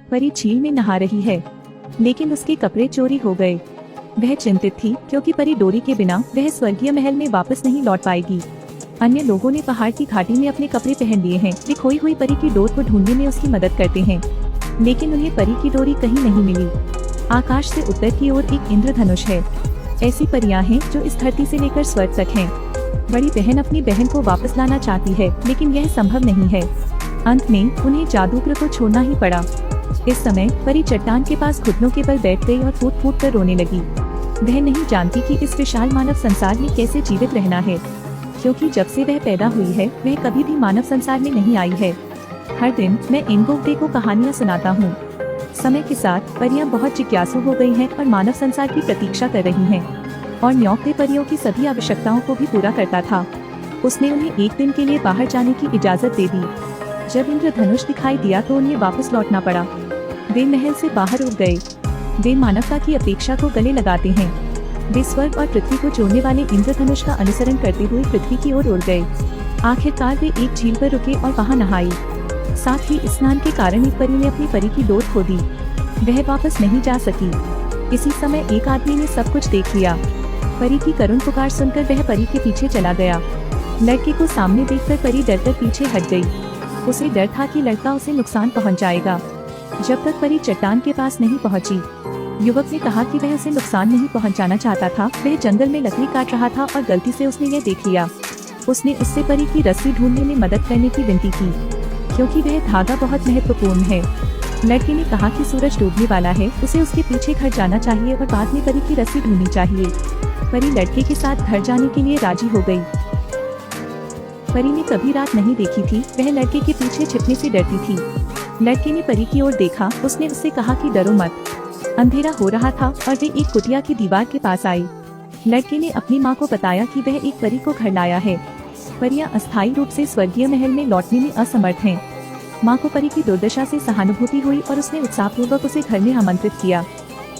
परी झील में नहा रही है, लेकिन उसके कपड़े चोरी हो गए। वह चिंतित थी क्योंकि परी डोरी के बिना वह स्वर्गीय महल में वापस नहीं लौट पाएगी। अन्य लोगों ने पहाड़ की घाटी में अपने कपड़े पहन लिए हैं। वे खोई हुई परी की डोर को ढूंढने में उसकी मदद करते हैं, लेकिन उन्हें परी की डोरी कहीं नहीं मिली। आकाश से उत्तर की ओर एक इंद्रधनुष है। ऐसी परियां हैं जो इस धरती से लेकर स्वर्ग तक हैं। बड़ी बहन अपनी बहन को वापस लाना चाहती है, लेकिन यह संभव नहीं है। अंत में उन्हें जादूगर को छोड़ना ही पड़ा। इस समय परी चट्टान के पास घुटनों के बल बैठ गई और फूट फूट कर रोने लगी। वह नहीं जानती कि इस विशाल मानव संसार में कैसे जीवित रहना है, क्योंकि जब से वह पैदा हुई है वह कभी भी मानव संसार में नहीं आई है। हर दिन मैं इंगोगडे को कहानियाँ सुनाता हूँ। समय के साथ परियां बहुत जिज्ञासु हो गई हैं और मानव संसार की प्रतीक्षा कर रही हैं। और न्योकड़े परियों की सभी आवश्यकताओं को भी पूरा करता था। उसने उन्हें एक दिन के लिए बाहर जाने की इजाजत दे दी। जब इंद्रधनुष दिखाई दिया तो उन्हें वापस लौटना पड़ा। वे महल से बाहर उड़ गए। वे मानवता की अपेक्षा को गले लगाते हैं। वे स्वर्ग और पृथ्वी को जोड़ने वाले इंद्रधनुष का अनुसरण करते हुए पृथ्वी की ओर उड़ गए। आखिरकार वे एक झील पर रुके और वहां नहाई। साथ ही स्नान के कारण एक परी ने अपनी परी की डोर खो दी। वह वापस नहीं जा सकी। इसी समय एक आदमी ने सब कुछ देख लिया। परी की करुण पुकार सुनकर वह परी के पीछे चला गया। लड़के को सामने देखकर परी डरकर पीछे हट गई। उसे डर था कि लड़का उसे नुकसान पहुंचाएगा। जब तक परी चट्टान के पास नहीं पहुंची, युवक ने कहा कि वह उसे नुकसान नहीं पहुंचाना चाहता था। वह जंगल में लकड़ी काट रहा था और गलती से उसने यह देख लिया। उसने उससे परी की रस्सी ढूंढने में मदद करने की विनती की, क्योंकि वह धागा बहुत महत्वपूर्ण है। लड़के ने कहा कि सूरज डूबने वाला है, उसे उसके पीछे घर जाना चाहिए और बाद में परी की रस्सी ढूंढनी चाहिए। परी लड़के के साथ घर जाने के लिए राजी हो गई। परी ने कभी रात नहीं देखी थी। वह लड़के के पीछे छिपने से डरती थी। लड़के ने परी की ओर देखा। उसने उससे कहा कि डरो मत। अंधेरा हो रहा था और वे एक कुटिया की दीवार के पास आई। लड़के ने अपनी माँ को बताया कि वह एक परी को घर लाया है। परियां अस्थायी रूप से स्वर्गीय महल में लौटने में असमर्थ हैं। माँ को परी की दुर्दशा से सहानुभूति हुई और उसने उत्साहपूर्वक उसे घर में आमंत्रित किया।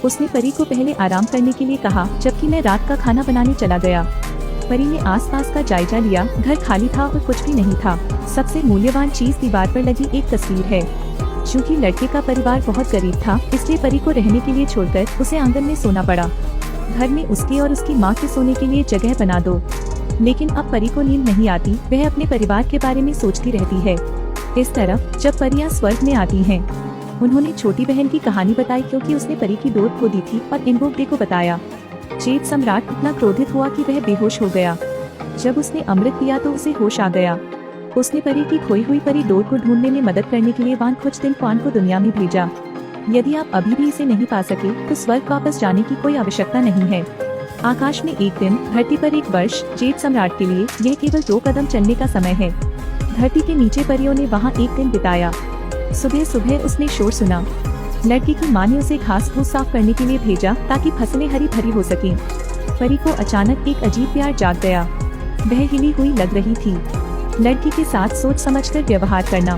उसने परी को पहले आराम करने के लिए कहा, जबकि मैं रात का खाना बनाने चला गया। परी ने आसपास का जायजा लिया। घर खाली था और कुछ भी नहीं था। सबसे मूल्यवान चीज दीवार पर लगी एक तस्वीर है। चूँकि लड़के का परिवार बहुत गरीब था, इसलिए परी को रहने के लिए छोड़कर उसे आंगन में सोना पड़ा। घर में उसके और उसकी माँ के सोने के लिए जगह बना दो। लेकिन अब परी को नींद नहीं आती। वह अपने परिवार के बारे में सोचती रहती है। इस तरफ जब परियां स्वर्ग में आती हैं, उन्होंने छोटी बहन की कहानी बताई, क्योंकि उसने परी की डोर खो दी थी, और इंगोगडे को बताया। जेठ सम्राट इतना क्रोधित हुआ कि वह बेहोश हो गया। जब उसने अमृत पिया तो उसे होश आ गया। उसने परी की खोई हुई परी डोर को ढूंढने में मदद करने के लिए वानखुच्तिंगक्वान को दुनिया में भेजा। यदि आप अभी भी इसे नहीं पा सके तो स्वर्ग वापस जाने की कोई आवश्यकता नहीं है। आकाश में एक दिन, धरती पर एक वर्ष। जेठ सम्राट के लिए यह केवल 2 कदम चलने का समय है। धरती के नीचे परियों ने वहाँ एक दिन बिताया। सुबह सुबह उसने शोर सुना। लड़की की माँ ने उसे घास फूस साफ करने के लिए भेजा ताकि फसलें हरी भरी हो सकें। परी को अचानक एक अजीब प्यार जाग गया। वह हिली हुई लग रही थी। लड़की के साथ सोच समझकर व्यवहार करना।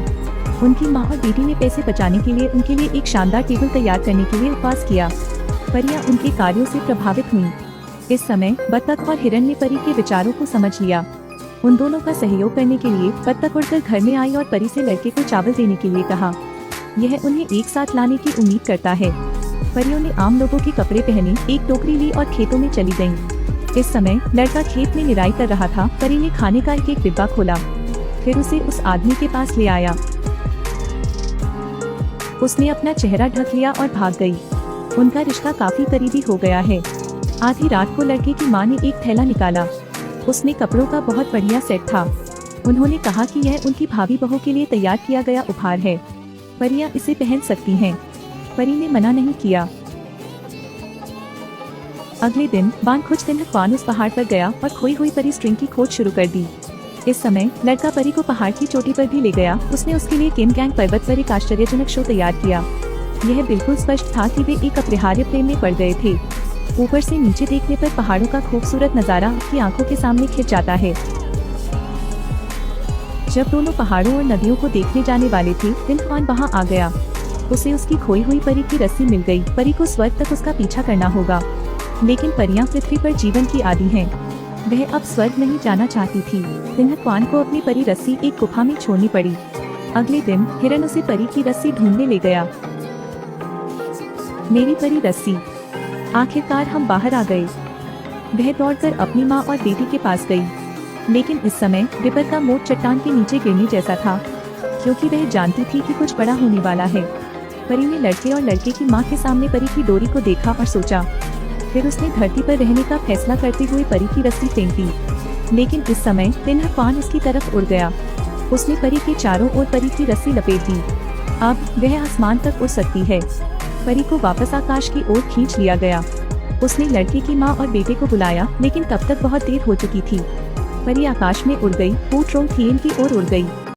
उनकी माँ और बेटी ने पैसे बचाने के लिए उनके लिए एक शानदार टेबल तैयार करने के लिए उपवास किया। परियां उनके कार्यों से प्रभावित हुईं। इस समय बत्तख और हिरण ने परी के विचारों को समझ लिया। उन दोनों का सहयोग करने के लिए बत्तख उड़कर घर में आई और परी से लड़के को चावल देने के लिए कहा। यह उन्हें एक साथ लाने की उम्मीद करता है। परियों ने आम लोगों के कपड़े पहने, एक टोकरी ली और खेतों में चली गयीं। इस समय लड़का खेत में निराई कर रहा था। परी ने खाने का एक डिब्बा खोला, फिर उसे उस आदमी के पास ले आया। उसने अपना चेहरा ढक लिया और भाग गई। उनका रिश्ता काफी करीबी हो गया है। आधी रात को लड़के की माँ ने एक थैला निकाला। उसमें कपड़ों का बहुत बढ़िया सेट था। उन्होंने कहा कि यह उनकी भाभी बहू के लिए तैयार किया गया उपहार है। परियां इसे पहन सकती हैं। परी ने मना नहीं किया। अगले दिन वानखुच्तिंगक्वान उस पहाड़ पर गया और खोई हुई परी स्ट्रिंग की खोज शुरू कर दी। इस समय लड़का परी को पहाड़ की चोटी पर भी ले गया। उसने उसके लिए किमगैंग पर्वत पर एक आश्चर्यजनक शो तैयार किया। यह बिल्कुल स्पष्ट था कि वे एक अपरिहार्य प्रेम में पड़ गए थे। ऊपर से नीचे देखने पर पहाड़ों का खूबसूरत नजारा आपकी आंखों के सामने खिंच जाता है। जब दोनों पहाड़ों और नदियों को देखने जाने वाले थे, तिंगक्वान वहां आ गया। उसे उसकी खोई हुई परी की रस्सी मिल गई। परी को स्वर्ग तक उसका पीछा करना होगा, लेकिन परियां पृथ्वी पर जीवन की आदी हैं। वह अब स्वर्ग नहीं जाना चाहती थी। तिंगक्वान को अपनी परी रस्सी एक गुफा में छोड़नी पड़ी। अगले दिन हिरन उसे परी की रस्सी ढूंढने ले गया। मेरी परी रस्सी। आखिरकार हम बाहर आ गए। वह दौड़कर अपनी माँ और बेटी के पास गई, लेकिन इस समय रिपर का मोट चट्टान के नीचे गिरने जैसा था, क्योंकि वह जानती थी कि कुछ बड़ा होने वाला है। परी ने लड़के और लड़के की माँ के सामने परी की डोरी को देखा और सोचा। फिर उसने धरती पर रहने का फैसला करते हुए परी की रस्सी फेंक दी, लेकिन इस समय पिनहर उसकी तरफ उड़ गया। उसने परी के चारों ओर परी की रस्सी लपेट दी। अब वह आसमान तक उड़ सकती है। परी को वापस आकाश की ओर खींच लिया गया। उसने लड़के की माँ और बेटे को बुलाया, लेकिन तब तक बहुत देर हो चुकी थी। परी आकाश में उड़ गई, फूट रोंग थिएन की ओर उड़ गई।